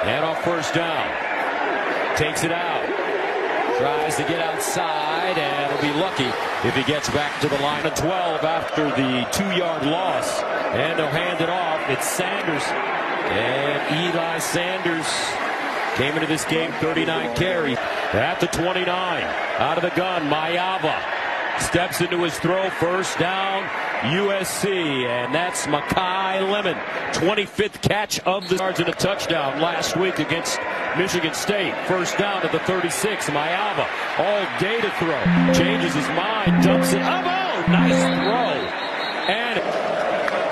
And on first down. Takes it out. Tries to get outside, and will be lucky if he gets back to the line of 12 after the 2-yard loss. And they'll hand it off. It's Sanders. And Eli Sanders came into this game 39 carries. At the 29. Out of the gun, Mayava steps into his throw. First down, USC. And that's Makai Lemon. 25th catch of the yards and a touchdown last week against Michigan State. First down at the 36. Mayava all day to throw. Changes his mind. Dumps it. Oh, nice throw. And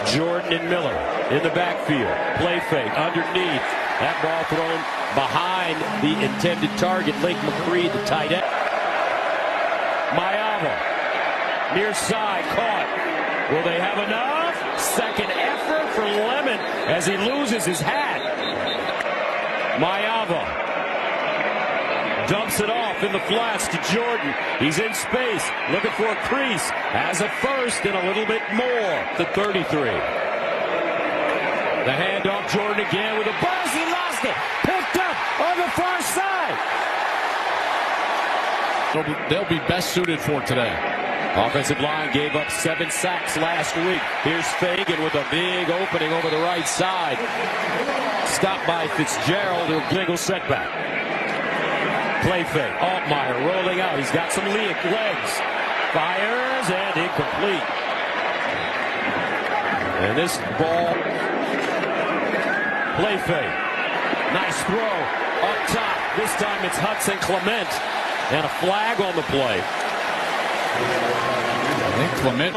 Jordan and Miller in the backfield. Play fake underneath. That ball thrown behind the intended target. Lake McCreed, the tight end. Mayava near side, caught. Will they have enough? Second effort for Lemon as he loses his hat. Mayava dumps it off in the flats to Jordan. He's in space, looking for a crease. Has a first and a little bit more. The 33. The handoff, Jordan again with a buzz. He lost it. Picked up on the far side. They'll be best suited for today. Offensive line gave up 7 sacks last week. Here's Fagan with a big opening over the right side. Stopped by Fitzgerald. A single setback. Play fake. Altmaier rolling out. He's got some legs. Fires and incomplete. And this ball. Play fake. Nice throw. Up top. This time it's Hudson Clement. And a flag on the play. I think Clement.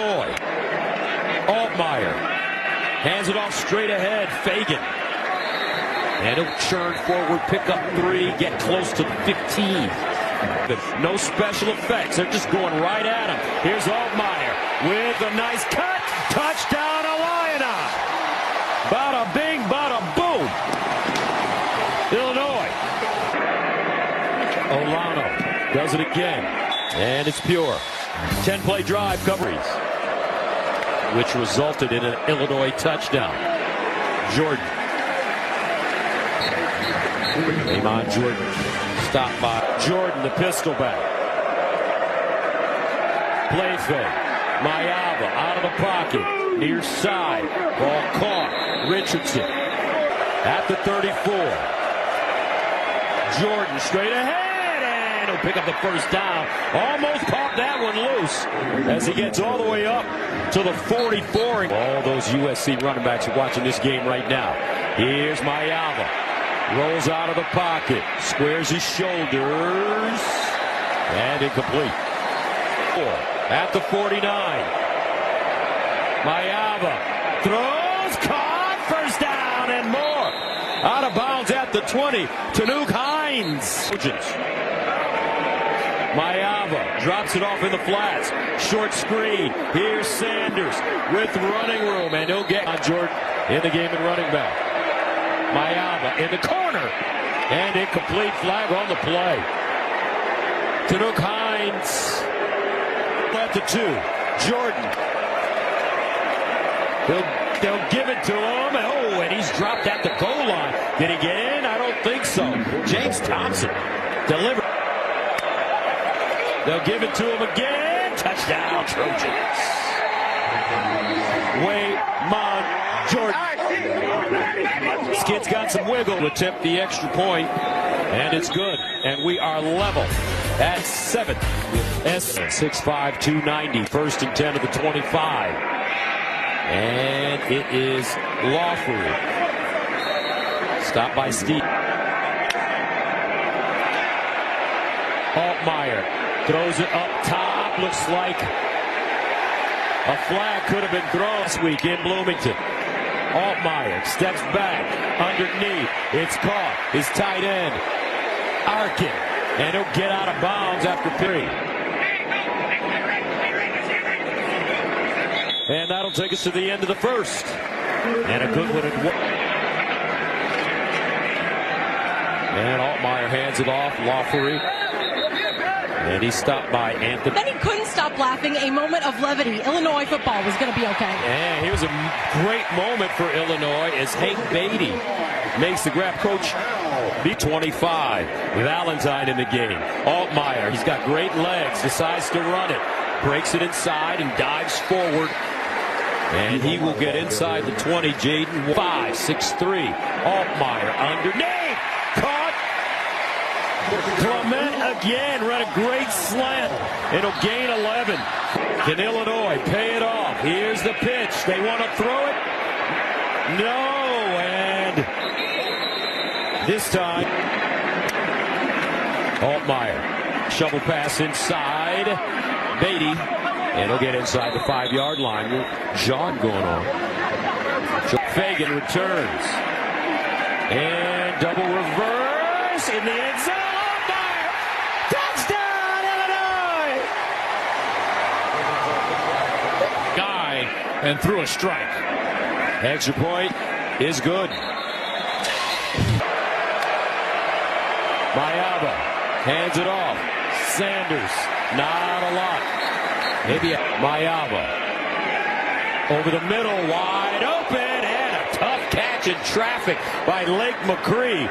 Altmaier hands it off straight ahead. Fagan. And he'll churn forward, pick up 3, get close to the 15. No special effects. They're just going right at him. Here's Altmaier with a nice cut. Touchdown, Illini. Bada bing, bada boom. Illinois. Olano does it again. And it's pure. 10-play drive coverage, which resulted in an Illinois touchdown. Jordan. Amon Jordan stopped by Jordan, the pistol back. Play fake. Mayava out of the pocket. Near side. Ball caught. Richardson at the 34. Jordan straight ahead. And he'll pick up the first down. Almost popped that one loose as he gets all the way up to the 44. All those USC running backs are watching this game right now. Here's Mayava. Rolls out of the pocket, squares his shoulders, and incomplete. At the 49. Mayava throws, caught, first down and more. Out of bounds at the 20. Tanuk Hines. Trojans. Mayava drops it off in the flats. Short screen. Here's Sanders with running room, and he'll get on Jordan in the game and running back. Mayava in the corner, and incomplete, flag on the play. Tanuk Hines at the 2. Jordan. They'll give it to him. Oh, and he's dropped at the goal line. Did he get in? I don't think so. James Thompson delivered. They'll give it to him again. Touchdown, Trojans. Waymon Jordan. This kid's got some wiggle to attempt the extra point, and it's good. And we are level at 7. 6'5", 290. First and 10 of the 25. And it is Lawful. Stopped by Steve. Altmaier throws it up top. Looks like a flag could have been thrown this week in Bloomington. Altmaier steps back underneath. It's caught. His tight end, Arkin, and he'll get out of bounds after period. And that'll take us to the end of the first. And a good one. And Altmaier hands it off. Lawful. And he stopped by Anthony. Then he couldn't stop laughing. A moment of levity. Illinois football was going to be okay. And here's a great moment for Illinois as Hank Beatty makes the grab. Coach, B25. Valentine in the game. Altmaier, he's got great legs, decides to run it. Breaks it inside and dives forward. And he will get inside the 20. Jaden 5'6'3". Altmaier underneath. Caught. Clement again ran a great slant. It'll gain 11. Can Illinois pay it off? Here's the pitch. They want to throw it. No. And this time, Altmaier. Shovel pass inside. Beatty. And he'll get inside the 5-yard line. John going on. Fagan returns. And double reverse in the end zone. Altmaier! Touchdown, Illinois! Guy and threw a strike. Extra point is good. Mayaba hands it off. Sanders, not a lot. Maybe Mayaba over the middle, wide open, and a tough catch in traffic by Lake McCree.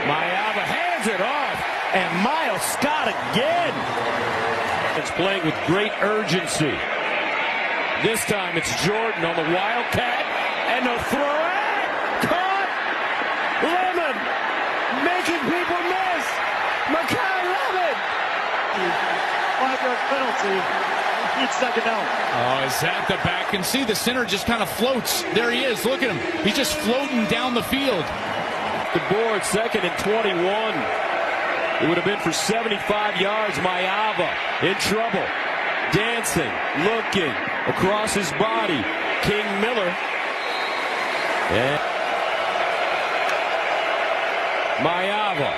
Mayaba hands it off, and Miles Scott again. It's playing with great urgency. This time it's Jordan on the Wildcat, and the throw in, caught. Lemon making people miss. Makai Lemon. 5-yard penalty. It's second down. Oh, is that the back? And see, the center just kind of floats. There he is. Look at him. He's just floating down the field. The board, 2nd and 21. It would have been for 75 yards. Mayaba in trouble. Dancing, looking, across his body. King Miller. And Mayaba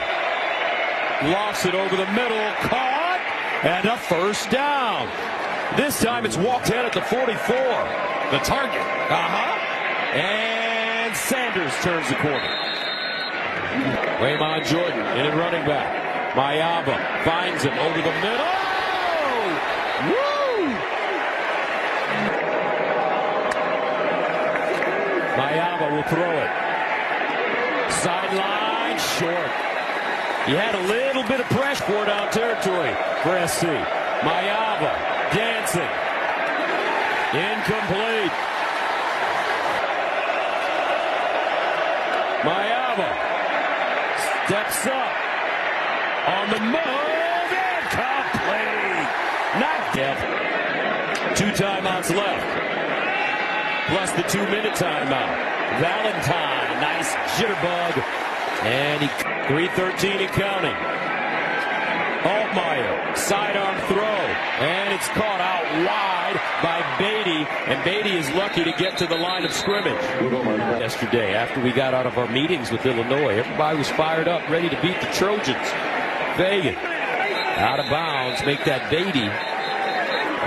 lofts it over the middle, caught, and a first down. This time it's walked in at the 44. The target. And Sanders turns the corner. Waymon Jordan in at running back. Mayaba finds him over the middle. Woo! Mayaba will throw it. Sideline short. He had a little bit of pressure for down territory for SC. Mayaba dancing. Incomplete. Mayaba steps up on the move. Incomplete. Not dead. 2 timeouts left. Plus the 2-minute timeout. Valentine, nice jitterbug. And 3:13 and counting. Altmaier, sidearm throw. And it's caught out wide by Beatty. And Beatty is lucky to get to the line of scrimmage. Yesterday, after we got out of our meetings with Illinois, everybody was fired up, ready to beat the Trojans. Fagan, out of bounds, make that Beatty.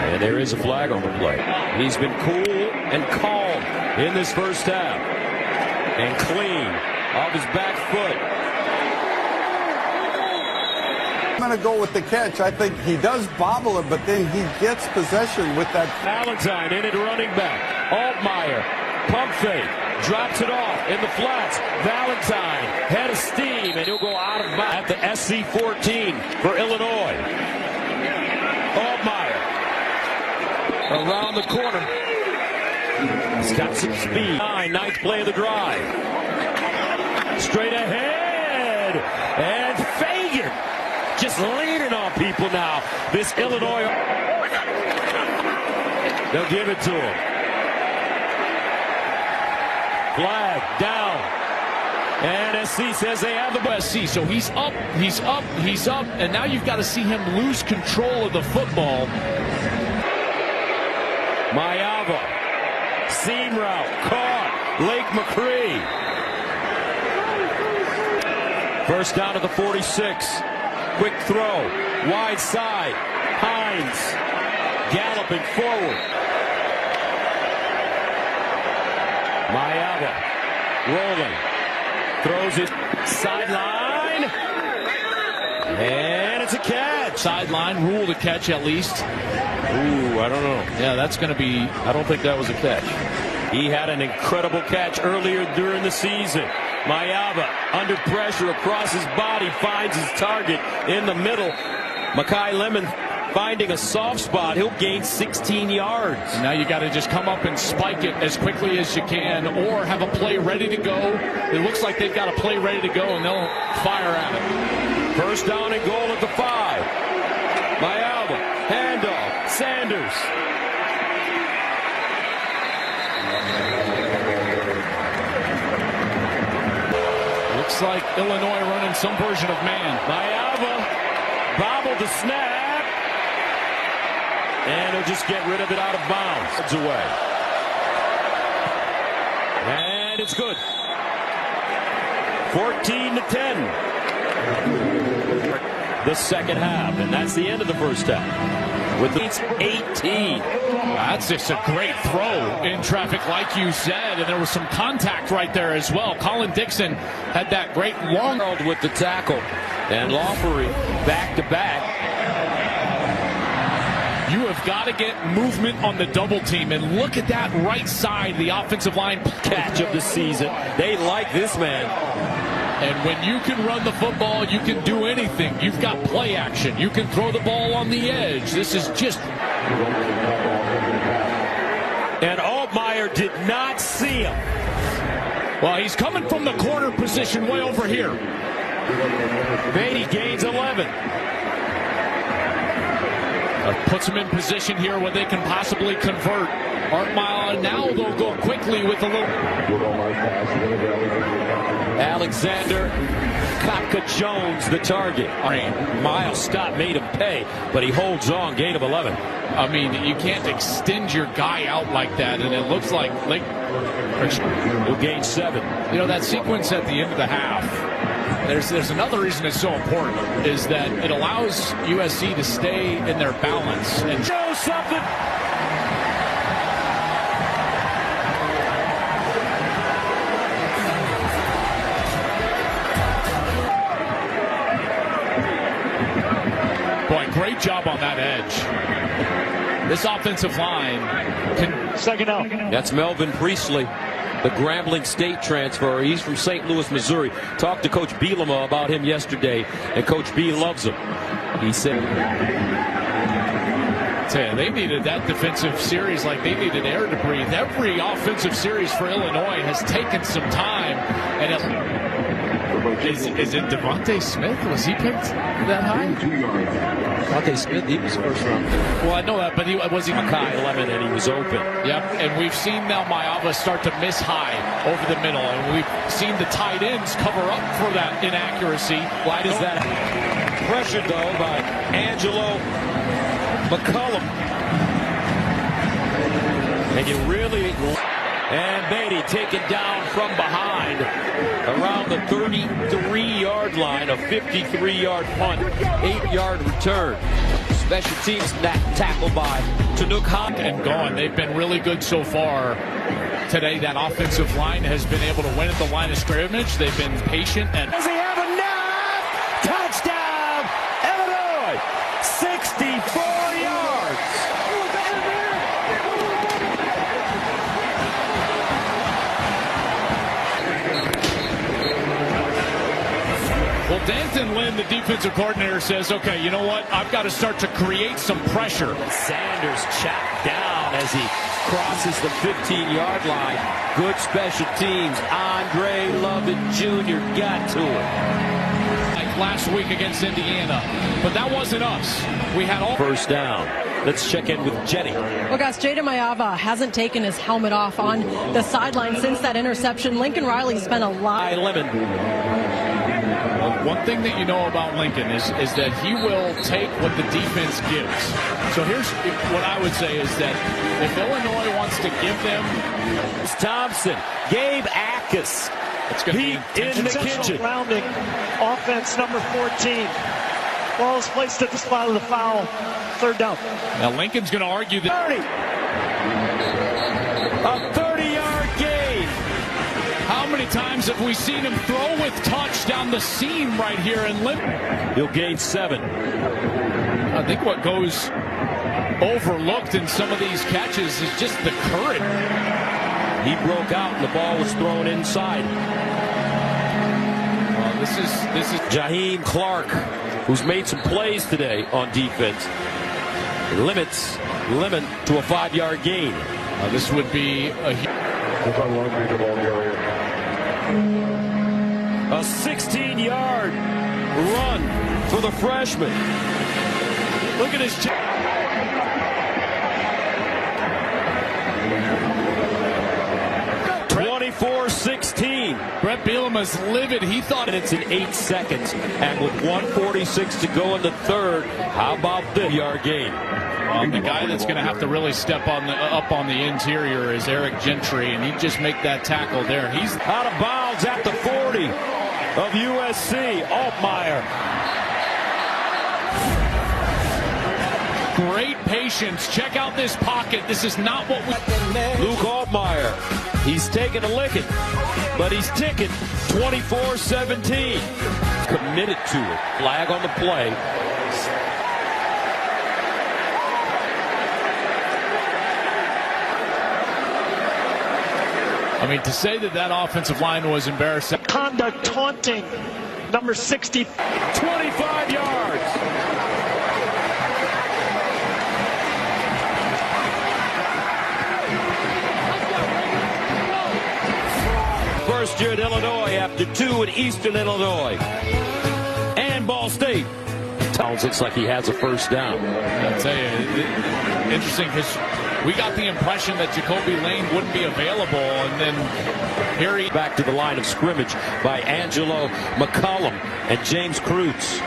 And there is a flag on the play. He's been cool and calm in this first half. And clean off his back foot. I'm going to go with the catch. I think he does bobble it, but then he gets possession with that. Valentine in at running back. Altmaier, pump fake, drops it off in the flats. Valentine, head of steam, and he'll go out of bounds at the SC 14 for Illinois. Altmaier around the corner. He's got some speed. 9th play of the drive. Straight ahead. And Fagan just leaning on people now. This Illinois. They'll give it to him. Flag down. And SC says they have the ball. SC, so he's up, and now you've got to see him lose control of the football. Mayaba. Seam route. Caught. Lake McCree. First down to the 46. Quick throw. Wide side. Hines. Galloping forward. Mayaba. Rolling. Throws it. Sideline. And it's a catch. Sideline, rule to catch at least. Ooh, I don't know. Yeah, that's going to be. I don't think that was a catch. He had an incredible catch earlier during the season. Mayava under pressure across his body finds his target in the middle. Makai Lemon finding a soft spot. He'll gain 16 yards. And now you got to just come up and spike it as quickly as you can, or have a play ready to go. It looks like they've got a play ready to go, and they'll fire at it. First down and goal at the 5. Mayava, handoff, Sanders. Looks like Illinois running some version of man. Mayava bobbled the snap. And he'll just get rid of it out of bounds. It's away. And it's good. 14-10. The second half. And that's the end of the first half. With the 18. That's just a great throw in traffic, like you said. And there was some contact right there as well. Colin Dixon had that great long with the tackle. And Lawfery back-to-back. You have got to get movement on the double team, and look at that right side, the offensive line Catch of the season. They like this man. And when you can run the football, you can do anything. You've got play action. You can throw the ball on the edge. This is just... And Altmaier did not see him. Well, he's coming from the corner position way over here. Beatty gains 11. Puts them in position here where they can possibly convert. Altmaier now they'll go quickly with a little. Alexander Kopka-Jones, the target. Miles Scott made him pay, but he holds on. Gain of 11. I mean, you can't extend your guy out like that, and it looks like will gain 7. You know, that sequence at the end of the half. There's another reason it's so important, is that it allows USC to stay in their balance and show something. Boy, great job on that edge. This offensive line can... Second out. That's Melvin Priestley, the Grambling State transfer. He's from St. Louis, Missouri. Talked to Coach Bielema about him yesterday, and Coach B loves him. He said, they needed that defensive series like they needed air to breathe. Every offensive series for Illinois has taken some time. And is it Devontae Smith? Was he picked that high? Devontae Smith, he was first round. Well, I know that, but was he Makai 11, and he was open. Yep, and we've seen now Mayava start to miss high over the middle, and we've seen the tight ends cover up for that inaccuracy. Why does that? Pressured, though, by Angelo McCullum. And you really... And Beatty taken down from behind around the 33-yard line, a 53-yard punt, 8-yard return. Special teams tackled by Tanuk Hawk and gone. They've been really good so far today. That offensive line has been able to win at the line of scrimmage. They've been patient. And does he have enough? Touchdown, Illinois, 64 yards. Well, Danton Lynn, the defensive coordinator, says, okay, you know what? I've got to start to create some pressure. Sanders chopped down as he crosses the 15-yard line. Good special teams. Andre Lovett Jr. got to it. Like last week against Indiana. But that wasn't us. We had all... First down. Let's check in with Jenny. Well, guys, Jaden Mayava hasn't taken his helmet off on the sideline since that interception. Lincoln Riley spent a lot. One thing that you know about Lincoln is that he will take what the defense gives. So here's what I would say is that if Illinois wants to give them... Thompson, Gabe Ackus. It's going to be in the kitchen. Rounding offense number 14. Ball is placed at the spot of the foul. Third down. Now Lincoln's going to argue that... 30. A 30-yard gain. How many times have we seen him throw with touch down the seam right here in Lincoln? He'll gain 7. I think what goes overlooked in some of these catches is just the courage. He broke out and the ball was thrown inside. This is Jaheim Clark, who's made some plays today on defense. Limits Lemon to a 5-yard gain. This would be a 16-yard run for the freshman. Look at his 24-16. Brett Bielema's livid. He thought it's in 8 seconds, and with 1:46 to go in the third, how about the yard gain? The guy that's going to have to really step on up on the interior is Eric Gentry, and he'd just make that tackle there. He's out of bounds at the 40 of USC. Altmaier. Great patience. Check out this pocket. This is not what we... Luke Altmaier. He's taking a licking, but he's ticking. 24-17. Committed to it. Flag on the play. I mean, to say that that offensive line was embarrassing. Conduct taunting. Number 60. 25 yards. First year at Illinois after 2 at Eastern Illinois. And Ball State. Towns looks like he has a first down. I'll tell you, interesting because we got the impression that Jacoby Lane wouldn't be available, and then here he... Back to the line of scrimmage by Angelo McCollum and James Kreutz.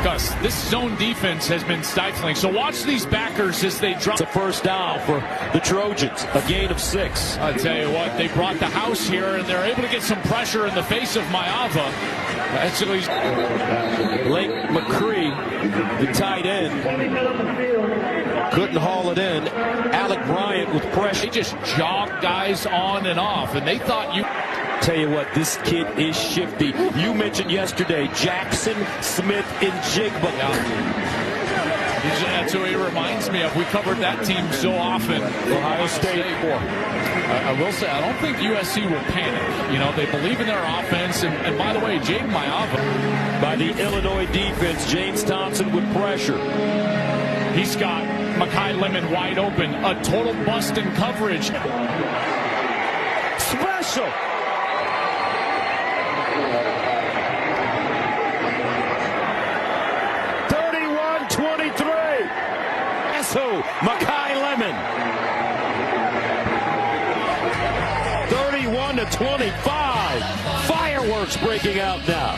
Gus, this zone defense has been stifling, so watch these backers as they drop. It's a first down for the Trojans, a gain of 6. I'll tell you what, they brought the house here, and they're able to get some pressure in the face of Maiava. Actually, Blake McCree, the tight end, couldn't haul it in. Alec Bryant with pressure. They just jogged guys on and off, and they thought you... Tell you what, this kid is shifty. You mentioned yesterday Jackson Smith in Jigba. That's who he reminds me of. We covered that team so often. Ohio State. I will say, I don't think USC will panic. You know, they believe in their offense. And by the way, Jaden Maiava. By the Illinois defense, James Thompson with pressure. He's got Makai Lemon wide open. A total bust in coverage. Special. So Makai Lemon 31-25. Fireworks breaking out now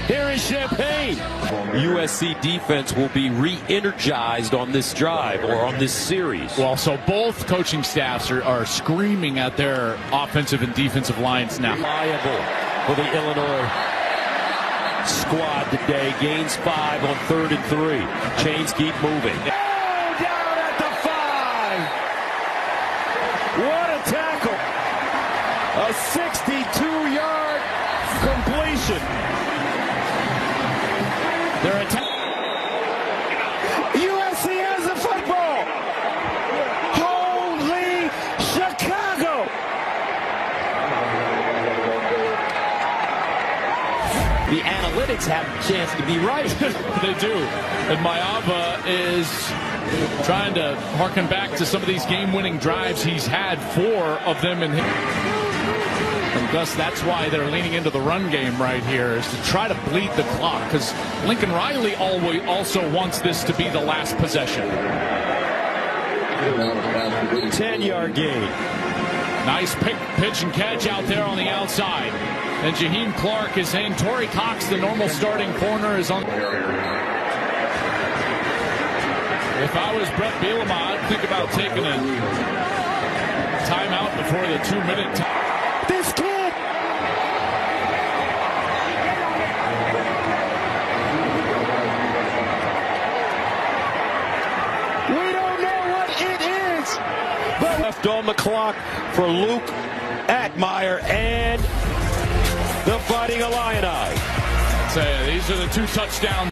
here in Champaign. USC defense will be re-energized on this drive or on this series. Well, so both coaching staffs are screaming at their offensive and defensive lines now. Liable for the Illinois squad today. Gains 5 on 3rd and 3. Chains keep moving. What a tackle! A 62-yard completion. They're USC has the football. Holy Chicago! The analytics have a chance to be right. They do. And Maiava is trying to harken back to some of these game-winning drives. He's had 4 of them in him. And Gus, that's why they're leaning into the run game right here, is to try to bleed the clock, because Lincoln Riley also wants this to be the last possession. 10-yard gain. Nice pitch and catch out there on the outside. And Jaheim Clark is saying Torrey Cox, the normal starting corner, is on. If I was Brett Bielema, I'd think about taking a timeout before the 2-minute time. This kid! We don't know what it is! But left on the clock for Luke Altmaier and the Fighting Illini. These are the 2 touchdowns.